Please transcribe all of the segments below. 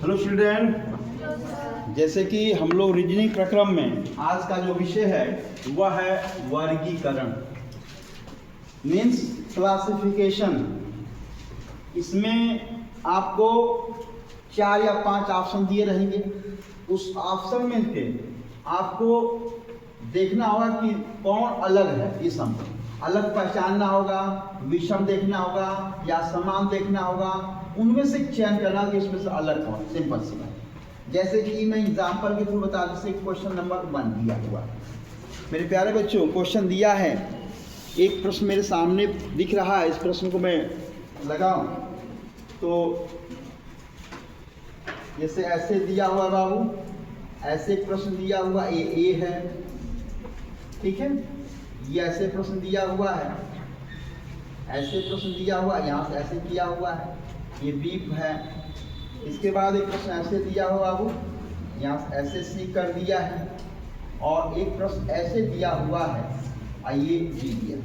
Hello student, जैसे कि हम लोग रीजनिंग प्रक्रम में आज का जो विषय है वह है वर्गीकरण, मीन्स क्लासिफिकेशन। इसमें आपको 4 या 5 ऑप्शन दिए रहेंगे। उस ऑप्शन में से आपको देखना होगा कि कौन अलग है। इसम अलग पहचानना होगा, विषम देखना होगा या समान देखना होगा। उनमें से चयन करना कि इसमें से अलग कौन। सिंपल सी बात। जैसे कि मैं एग्जाम्पल के थ्रू बता दूं, क्वेश्चन नंबर 1 दिया हुआ। मेरे प्यारे बच्चों, क्वेश्चन दिया है, एक प्रश्न मेरे सामने दिख रहा है। इस प्रश्न को मैं लगाऊं तो जैसे ऐसे दिया हुआ बाबू, ऐसे प्रश्न दिया हुआ ए है, ठीक है। ये ऐसे प्रश्न दिया हुआ है, ऐसे प्रश्न दिया हुआ, यहाँ से ऐसे किया हुआ है, ये बी है। इसके बाद एक प्रश्न ऐसे दिया हुआ बाबू, यहाँ से ऐसे सी कर दिया है, और एक प्रश्न ऐसे दिया हुआ है, आइए बी दिया।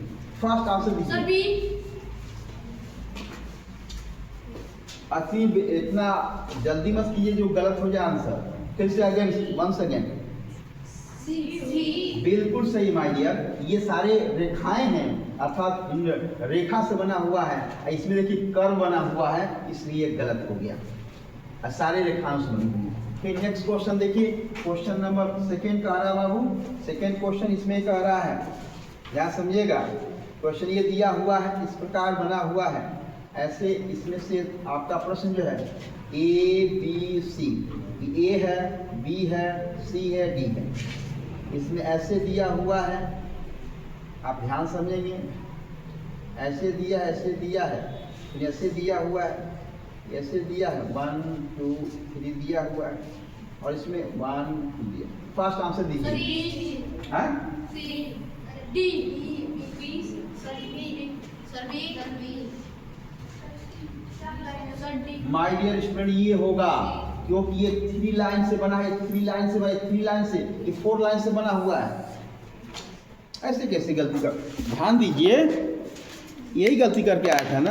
फर्स्ट आंसर दीजिए। इतना जल्दी मत कीजिए जो गलत हो जाए आंसर। फिर से अगेन, वंस अगेन। बिल्कुल सही माय डियर। ये सारे रेखाएं हैं, अर्थात रेखा से बना हुआ है। इसमें देखिए कर्व बना हुआ है, इसलिए गलत हो गया। सारे रेखाओं से बनी हुई है। फिर नेक्स्ट क्वेश्चन देखिए, क्वेश्चन नंबर 2 कह रहा है बाबू। सेकेंड क्वेश्चन इसमें कह रहा है, ध्यान समझिएगा। क्वेश्चन ये दिया हुआ है, इस प्रकार बना हुआ है ऐसे। इसमें से आपका प्रश्न जो है ए बी सी, ए है, बी है, सी है, डी है। इसमें ऐसे दिया हुआ है, आप ध्यान समझेंगे। ऐसे दिया, ऐसे दिया है, फिर ऐसे दिया हुआ है, ऐसे दिया है, 1 2 3 दिया हुआ है, और इसमें 1 2 दिया। फर्स्ट आंसर दीजिए। हाँ, माय डियर स्टूडेंट, ये होगा क्योंकि ये 3 लाइन से बना है, 3 लाइन से, 3 लाइन से, ये 4 लाइन से बना हुआ है। ऐसे कैसे गलती कर, ध्यान दीजिए, यही गलती करके आया था ना,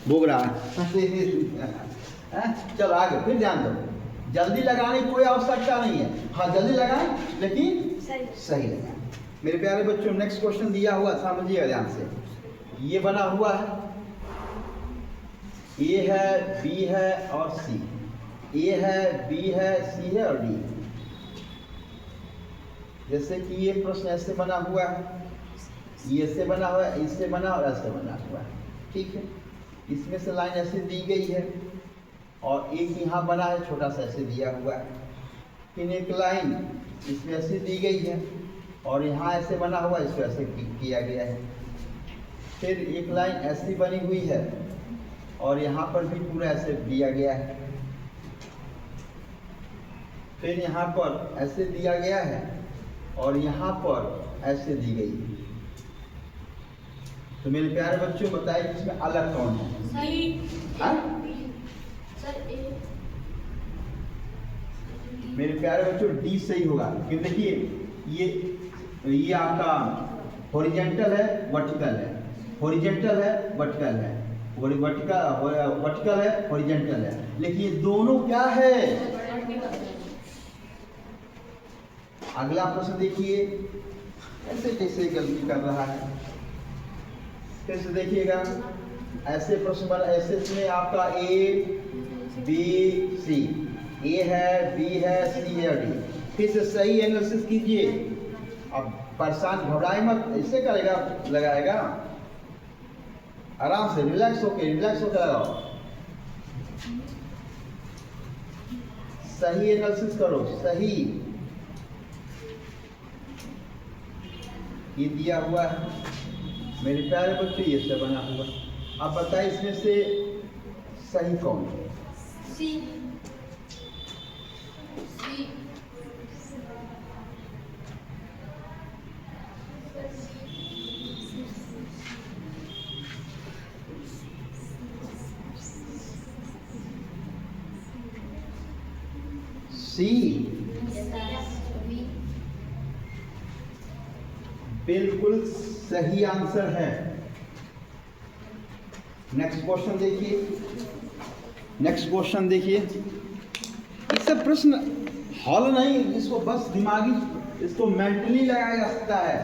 भोग रहा है। चलो आगे, फिर ध्यान दो। जल्दी लगाने की कोई आवश्यकता नहीं है। हाँ, जल्दी लगाएं, लेकिन सही लगाएं। मेरे प्यारे बच्चों, नेक्स्ट क्वेश्चन दिया हुआ, समझिएगा ध्यान से। ये बना हुआ है, ए है, बी है और सी। ए है, बी है, सी है और डी। जैसे कि ये प्रश्न ऐसे बना हुआ है, ये ऐसे बना हुआ है, इससे बना और ऐसे बना हुआ है, ठीक है। इसमें से लाइन ऐसे दी गई है, और एक यहाँ बना है छोटा सा, ऐसे दिया हुआ है। फिर एक लाइन इसमें ऐसे दी गई है, और यहाँ ऐसे बना हुआ, इसको ऐसे किया गया है। फिर एक लाइन ऐसी बनी हुई है, और यहाँ पर भी पूरा ऐसे दिया गया है। फिर यहाँ पर ऐसे दिया गया है, और यहाँ पर ऐसे दी गई है। तो मेरे प्यारे बच्चों, बताइए इसमें अलग कौन है? सही। मेरे प्यारे बच्चों, डी सही होगा। क्योंकि देखिए ये आपका हॉरिजॉन्टल है, वर्टिकल है, हॉरिजॉन्टल है, वर्टिकल है, वर्टिकल है, हॉरिजॉन्टल है, लेकिन ये दोनों क्या है? अगला प्रश्न देखिए, ऐसे कैसे गलती कर रहा है। कैसे देखिएगा, ऐसे प्रश्न बना, ऐसे इसमें आपका ए बी सी, ए है, बी है, सी है, डी। फिर से सही एनालिसिस कीजिए। अब परेशान, घबराए मत, इससे करेगा, लगाएगा आराम से, रिलैक्स होके लगाओ। सही एनालिसिस करो, सही। ये दिया हुआ है मेरे प्यारे बच्चों, ये से बना हुआ। अब बताइए इसमें से सही कौन है? सी। सी बिल्कुल सही आंसर है। नेक्स्ट क्वेश्चन देखिए, इससे प्रश्न हल नहीं, इसको बस दिमागी, इसको मेंटली लगाया जा सकता है।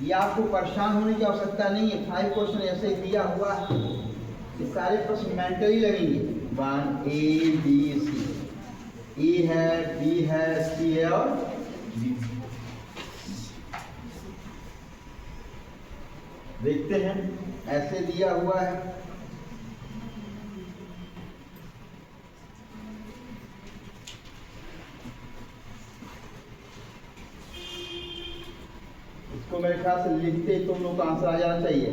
ये आपको परेशान होने की आवश्यकता नहीं है। 5 क्वेश्चन ऐसे दिया हुआ है, ये सारे प्रश्न मेंटली लगेंगे। 1 A B C, ए है, बी है, सी है और बी। देखते हैं, ऐसे दिया हुआ है। इसको मेरे ख्याल से लिखते ही तुम लोग का आंसर आ जाना चाहिए।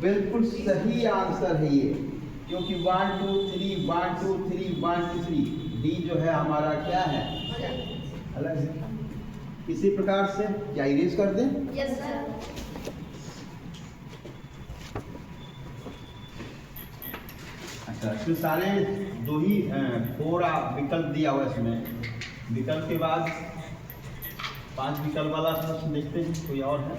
बिल्कुल सही आंसर है ये, क्योंकि 1 2 3 1 2 3 1 2 3 डी जो है हमारा क्या है, अलग है। इसी प्रकार से क्या इरेज कर दें? Yes sir. अच्छा, इसमें सारे 2 ही 4 विकल्प दिया हुआ है। इसमें विकल्प के बाद 5 विकल्प वाला प्रश्न देखते हैं, कोई और है?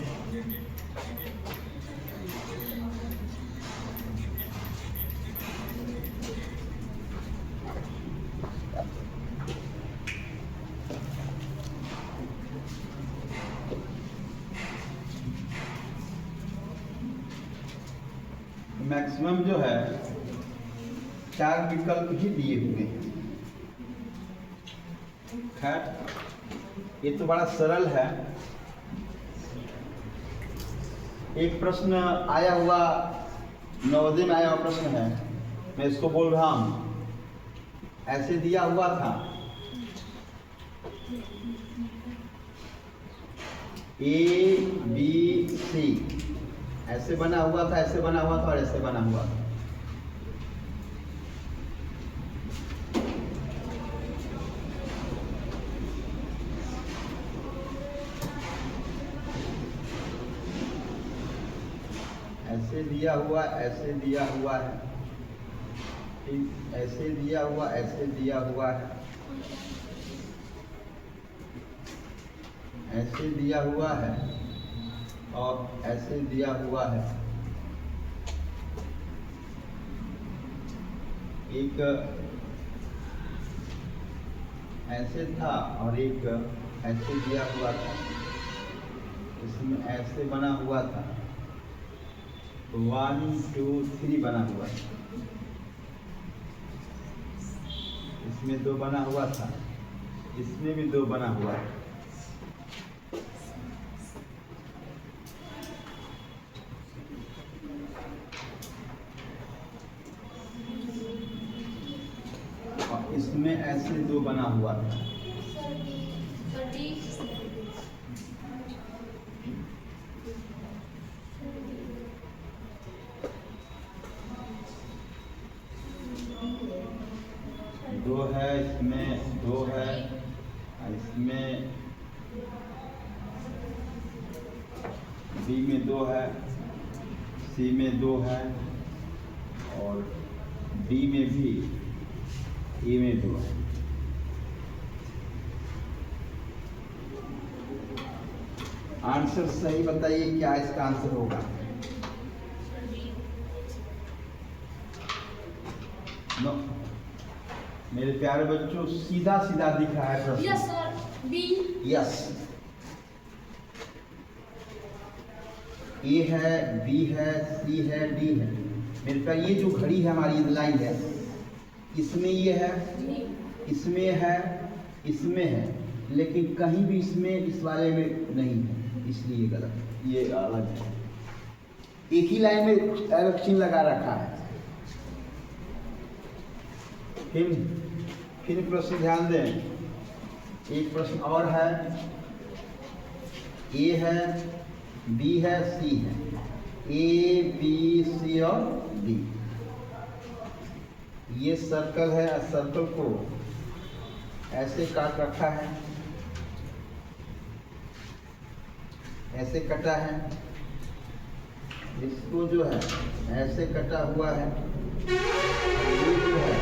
मैक्सिमम जो है 4 विकल्प ही दिए हुए हैं। खैर, ये तो बड़ा सरल है। एक प्रश्न आया हुआ, नवोदय में आया हुआ प्रश्न है, मैं इसको बोल रहा हूं। ऐसे दिया हुआ था, ए बी सी, ऐसे बना हुआ था, ऐसे बना हुआ था और ऐसे बना हुआ था। ऐसे दिया हुआ, ऐसे दिया हुआ है, ऐसे दिया हुआ, ऐसे दिया हुआ है, ऐसे दिया हुआ है और ऐसे दिया हुआ है। एक ऐसे था और एक ऐसे दिया हुआ था, इसमें ऐसे बना हुआ था, 1 2 3 बना हुआ था, इसमें 2 बना हुआ था, इसमें भी 2 बना हुआ है। और इसमें ऐसे 2 बना हुआ था। दो है, इसमें 2 है, इसमें बी में 2 है, सी में 2 है और डी में भी, ए में 2 है। आंसर सही बताइए, क्या इसका आंसर होगा? नो, मेरे प्यारे बच्चों, सीधा सीधा दिख रहा है प्रश्न। Yes sir, B. Yes, A है, बी है, सी है, डी है। मेरे प्यार, ये जो घड़ी है हमारी लाइन है, इसमें ये है, इसमें है, इसमें है, लेकिन कहीं भी इसमें इस वाले में नहीं है, इसलिए ये गलत है, ये अलग है। एक ही लाइन में एरो चिन्ह लगा रखा है। फिर प्रश्न ध्यान दें, एक प्रश्न और है, ए है, बी है, सी है, ए बी सी और डी। ये सर्कल है, सर्कल को ऐसे काट रखा है, ऐसे कटा है, इसको जो है ऐसे कटा हुआ है, ये जो है,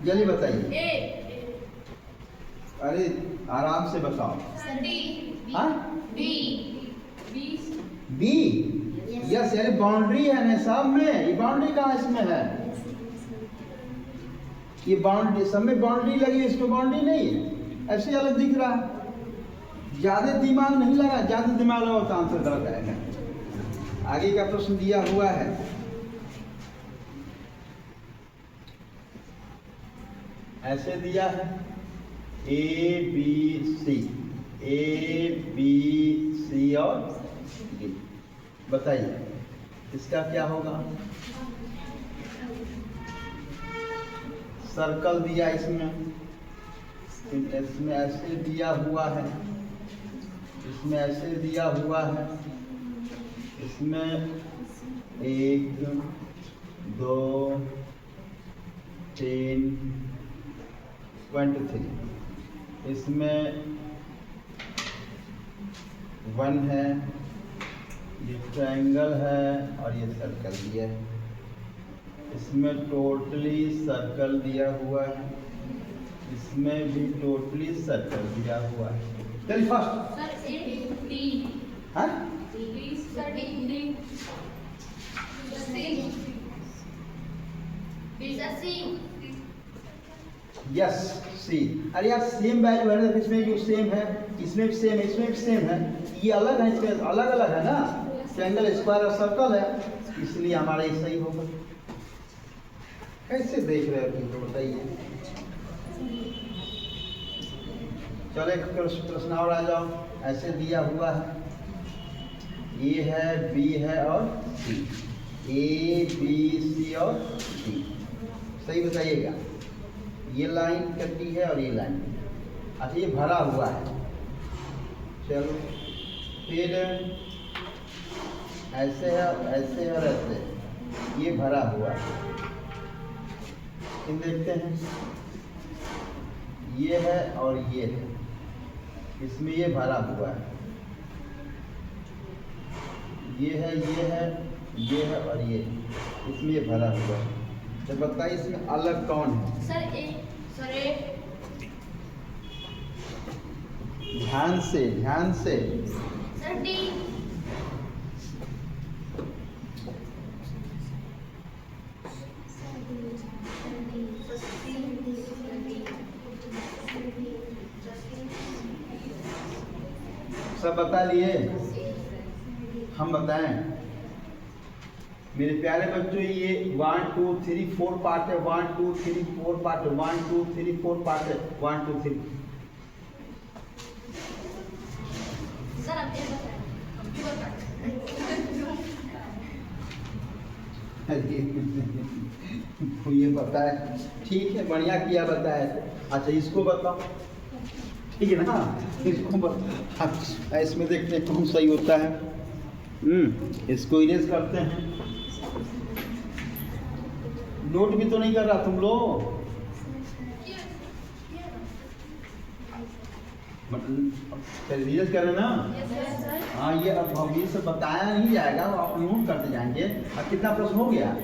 जल्दी बताइए। अरे आराम से बताओ। हाँ, बी। बी। यस, यानी बाउंड्री है ना साहब में, ये बाउंड्री कहाँ इसमें है? ये बाउंड्री, सब में बाउंड्री लगी है, इसमें बाउंड्री नहीं है, ऐसे अलग दिख रहा है। ज़्यादा दिमाग नहीं लगा, ज़्यादा दिमाग लगा तो आंसर गलत आएगा। आगे का प्रश्न दिया हुआ है, ऐसे दिया है A B C, A B C और D, बताइए इसका क्या होगा। सर्कल दिया इसमें, इसमें ऐसे दिया हुआ है, इसमें ऐसे दिया हुआ है, इसमें 1 2 3 1 2 3, इसमें 1 है, ये ट्रायंगल है और ये सर्कल दिया है। इसमें टोटली सर्कल दिया हुआ है, इसमें भी टोटली सर्कल दिया हुआ है। चलिए फर्स्ट सर ए डी, हाँ D sir D D C, yes C. अरे यार सेम वैल्यू है ना, इसमें भी सेम है, इसमें भी सेम है, इसमें भी सेम है, ये अलग है, इसमें अलग अलग है ना, ट्रायंगल स्क्वायर और सर्कल है, इसलिए हमारा ये सही होगा। कैसे देख रहे हो तो बताइए। चलो एक प्रश्न और आ जाओ, ऐसे दिया हुआ है, ए है, बी है और सी, ए बी सी और डी, सही बताइएगा। ये लाइन कटी है और ये लाइन, अच्छा ये भरा हुआ है। चलो फिर ऐसे है, ऐसे और ऐसे, ये भरा हुआ है, इन देखते हैं, ये है और ये है, इसमें ये भरा हुआ है, ये है, ये है, ये है और ये है, इसमें ये भरा हुआ है। तो बताइए इसमें अलग कौन है। सर ए, सर ए, ध्यान से, ध्यान से। सर डी, सब बता लिए, हम बताएं मेरे प्यारे बच्चों। ये 1 2 3 4 पार्ट है, 1 2 3 4 पार्ट है, 1 2 3 4 पार्ट है, 1 2 3। सर अब ये बताएं, कंप्यूटर का ये बताए, ठीक है, बढ़िया किया बताया। अच्छा इसको बताओ, ठीक है ना, इसको बताओ। अच्छा इसमें देखते हैं कौन सही होता है। इसको इरेज करते हैं। नोट भी तो नहीं कर रहा तुम लोग, इरेज कर रहे ना। हाँ ये अब भविष्य से बताया नहीं जाएगा, आप नोट करते जाएंगे। अब कितना प्रश्न हो गया।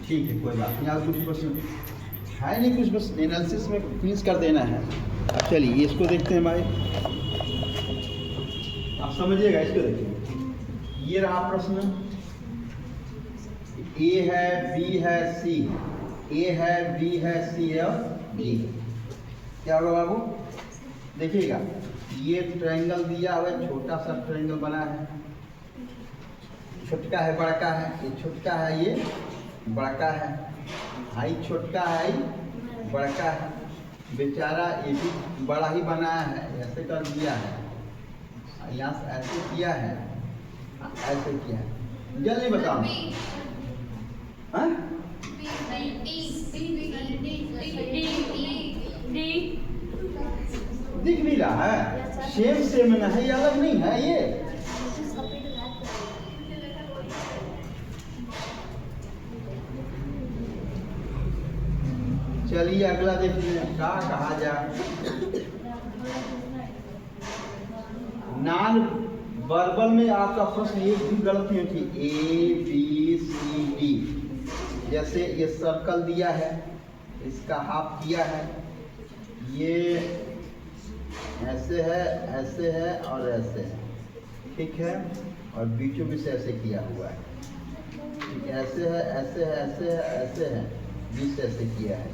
ठीक है कोई बात नहीं, आज कुछ प्रश्न है नहीं, कुछ बस एनालिसिस में फिनिश कर देना है। चलिए इसको देखते हैं भाई, आप समझिएगा, इसको देखिए। ये रहा प्रश्न, ए है, बी है, सी, ए है, बी है, सी है और डी। क्या होगा बाबू, देखिएगा ये ट्रायंगल दिया हुआ है, छोटा सा ट्रायंगल बना है, छोटका है बड़का है, ये छोटका है ये बड़का है, हाई छोटका है हाई बड़का है, बेचारा ये भी बड़ा ही बनाया है, ऐसे कर दिया है, यहाँ से ऐसे किया है, ऐसे किया है। जल्दी बताओ। हाँ दिख भी रहा है, सेम सेम ना है, ये अलग नहीं है ये। चलिए अगला देखते हैं क्या कहा जाए। नॉन वर्बल में आपका प्रश्न एक भी गलत नहीं होती, ए बी सी डी। जैसे ये सर्कल दिया है, इसका हाफ किया है, ये ऐसे है, ऐसे है और ऐसे है, ठीक है, और बीचों बीच से ऐसे किया हुआ है, ठीक है, ऐसे है, ऐसे है, ऐसे है, ऐसे है, बीच से ऐसे किया है,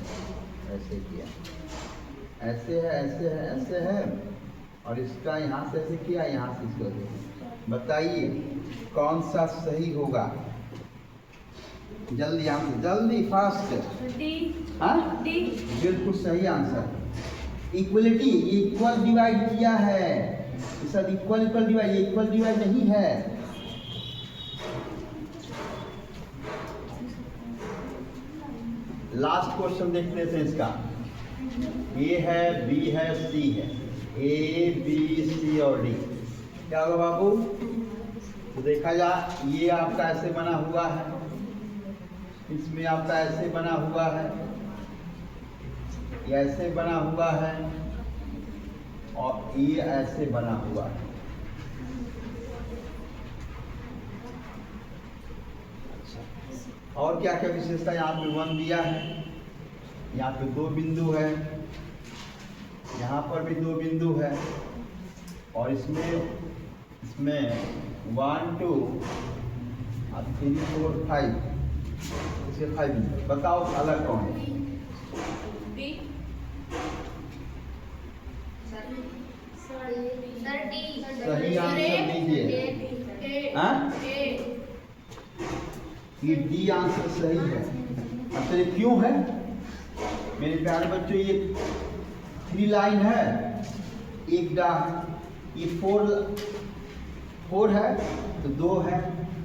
ऐसे किया, ऐसे है, ऐसे है, ऐसे है, और इसका यहाँ से ऐसे किया, यहाँ से इसको ऐसे। बताइए कौन सा सही होगा? जल्दी आंसर, जल्दी, फास्ट। डी। हाँ, डी। बिल्कुल सही आंसर। इक्वलिटी, इक्वल डिवाइड किया है, ये सब इक्वल इक्वल डिवाइड, ये इक्वल डिवाइड नहीं है। लास्ट क्वेश्चन देख लेते हैं इसका। ए है, बी है, सी है, ए बी सी और डी, क्या होगा बाबू? तो देखा जा, ये आपका ऐसे बना हुआ है, इसमें आपका ऐसे बना हुआ है, ये ऐसे बना हुआ है, और ये ऐसे बना हुआ है। अच्छा, और क्या क्या विशेषता? यहाँ पे 1 दिया है, यहाँ पे 2 बिंदु है, यहाँ पर भी 2 बिंदु है, और इसमें 1 2 3 4 5, इसके 5 बिंदु। बताओ अलग कौन है? बी। Sir D. सही आंसर दीजिए। हाँ? ये डी आंसर सही है। अच्छा, ये क्यों है मेरे प्यारे बच्चों? ये 3 लाइन है, एक डा है, ये 4 है तो 2 है,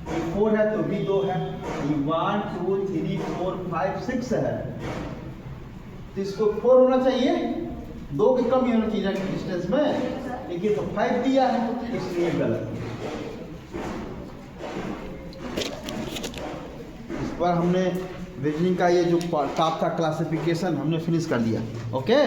ये 4 है तो भी 2 है, ये 1 2 3 4 5 6 है, तो इसको 4 होना चाहिए, 2 के कम ही होना चाहिए डिस्टेंस में, लेकिन तो 5 दिया है, इसलिए गलत है। इस पर हमने रीजनिंग का ये जो पार्ट था क्लासिफिकेशन हमने फिनिश कर दिया। ओके।